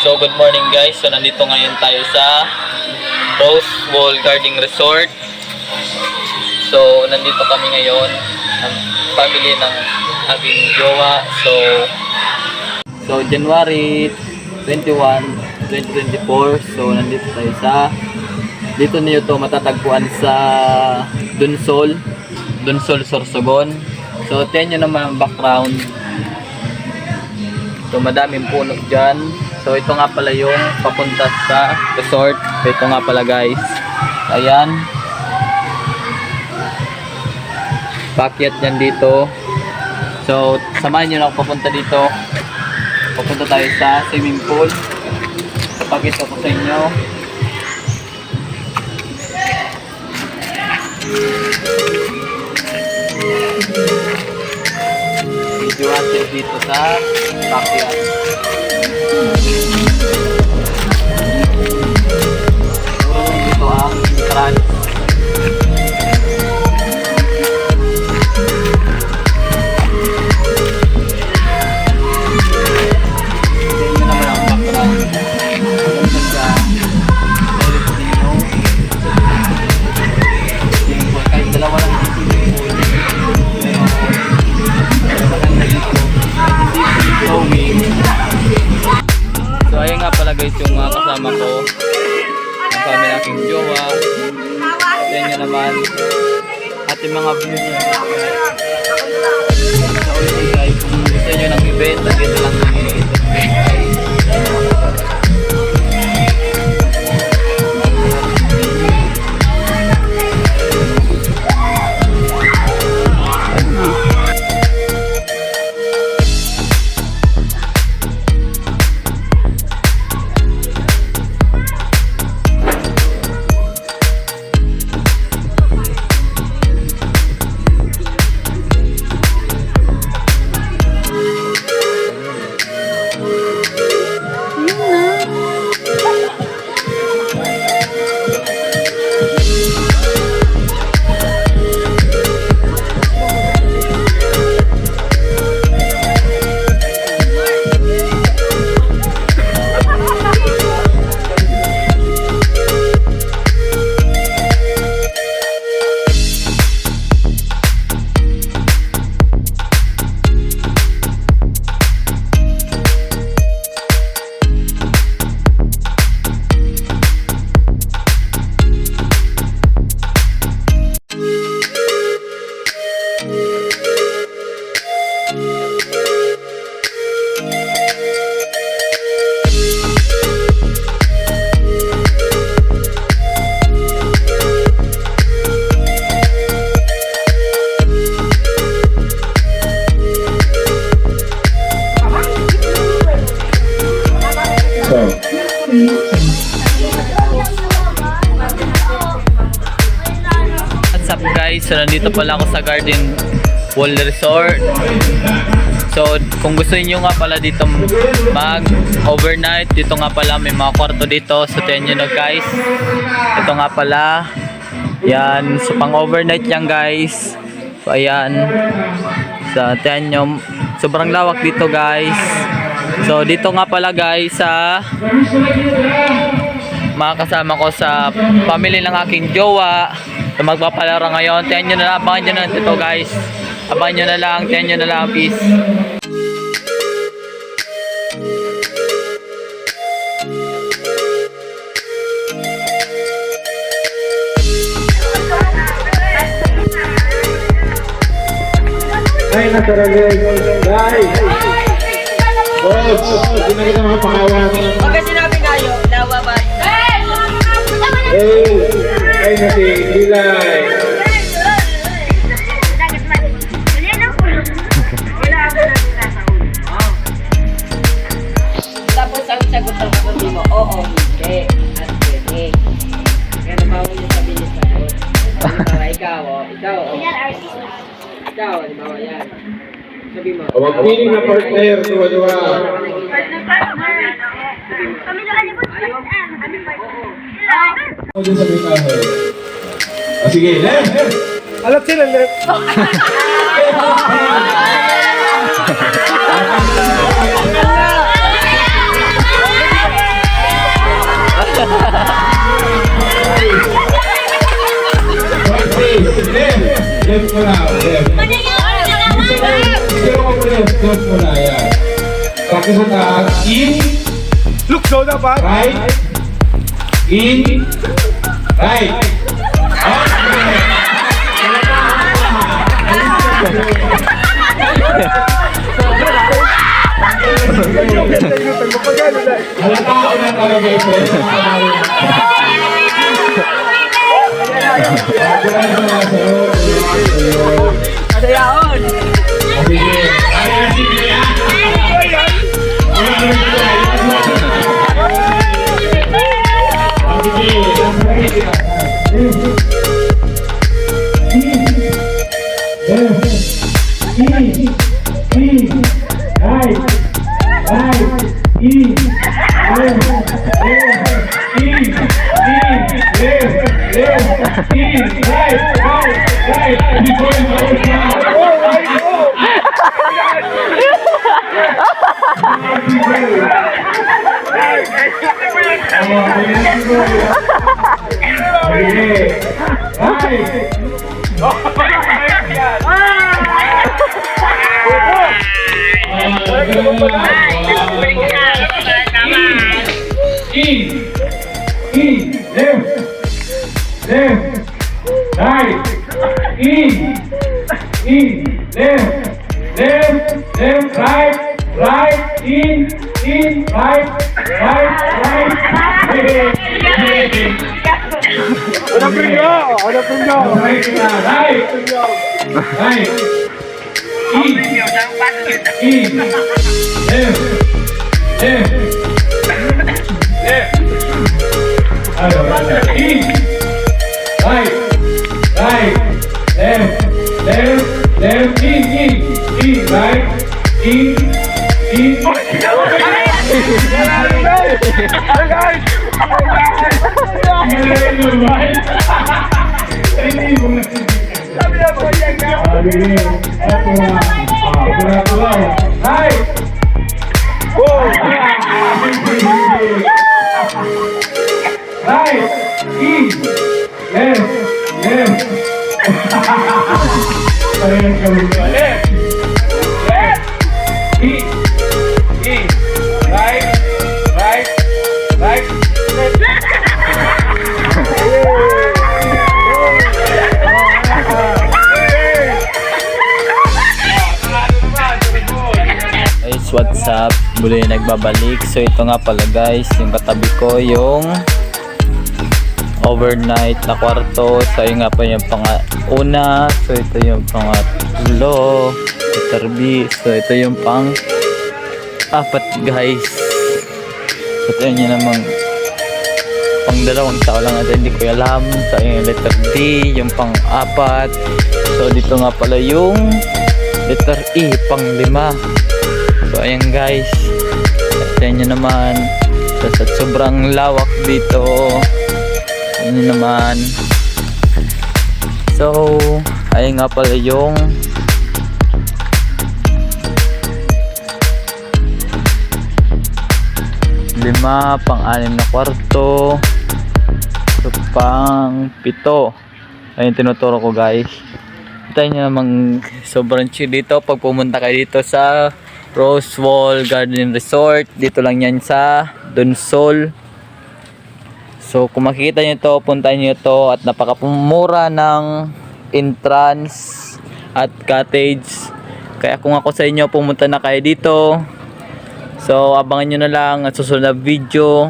So good morning guys. So nandito ngayon tayo sa Rose Wall Garden Resort. So nandito kami ngayon ng family ng aking jowa. So January 21, 2024. So nandito tayo dito niyo to matatagpuan sa Dunsol, Sorsogon. So tingnan niyo naman ang background. So madaming puno dyan. So ito nga pala yung papunta sa resort. So, ito nga pala guys. Ayan. Pakyat yan dito. So samahan nyo na ako papunta dito. Papunta tayo sa swimming pool. So pakita ko sa inyo. Video natin dito sa pakyat. Ito ang entrance. Tingnan nyo naman ang background. Ang ganda. Kahit dalawa lang yung swimming pool. Pero maganda dito. Hindi so ayun nga pala guys yung mga kasama ko. Ang kami aking jowa. Sa inyo naman. At yung mga views nyo. Sa ulit guys, kung gusto nyo ng event, dito lang kami ito. What's up guys? So nandito pala ako sa Garden Wall Resort. So kung gusto niyo nga pala dito mag overnight, dito nga pala may mga kwarto dito. So tingnan niyo guys. Ito nga pala. Yan, so pang overnight yan guys. So ayan. So tingnan niyo, sobrang lawak dito guys. So dito nga pala guys sa mga kasama ko sa family ng aking jowa. So magpapalaro ngayon. Tingnan nyo na lang, abangan nyo na ito guys. Abangan nyo na lang, tingnan nyo na lang, peace. Ay, naturally, guys! Boss, hindi na kita makapangawasan. Huwag ka sinabi ngayo, lawa ba? Ay na si Lilay. Tapos ang sagot ng kapatid mo, oo, hindi, at pwede. Kaya nabawa niyo sabi niyo sagot. Halimbawa, ikaw, halimbawa yan. Sabi mo. Huwag piling na partner, duwa-duwa. Kami naman yung Ayaw. Oo. Ako din sa bitahe. Sige, left! Alat sila, left. Ikot mo na yan. Practice mo taas. In. Look, so dapat. Right. In. Right. Halata ako na talaga ito. Ano yaon? Sige. Ay, sige. What's up? Muli nagbabalik. So ito nga pala guys, yung katabi ko yung overnight na kwarto. So yun nga pa yung pang-una. So ito yung pang-tulo. Letter B. So ito yung pang-apat guys. So ito yun namang pang-dalawang tao lang natin. Hindi ko alam. So yung letter D. Yung pang-apat. So dito nga pala yung letter E. Pang-lima. So ayan guys, tignan nyo naman, at sobrang lawak dito, tignan nyo naman. So ayan nga pala yung lima, pang-anim na kwarto, so pang-pito. Ayun tinuturo ko guys. Tignan nyo namang sobrang chill dito pag pumunta kayo dito sa Rosewall Garden Resort. Dito lang yan sa Donsol. So kung makikita nyo to, puntahan nyo to. At napakamura ng entrance at cottage. Kaya kung ako sa inyo, pumunta na kayo dito. So abangan nyo na lang at susunod na video.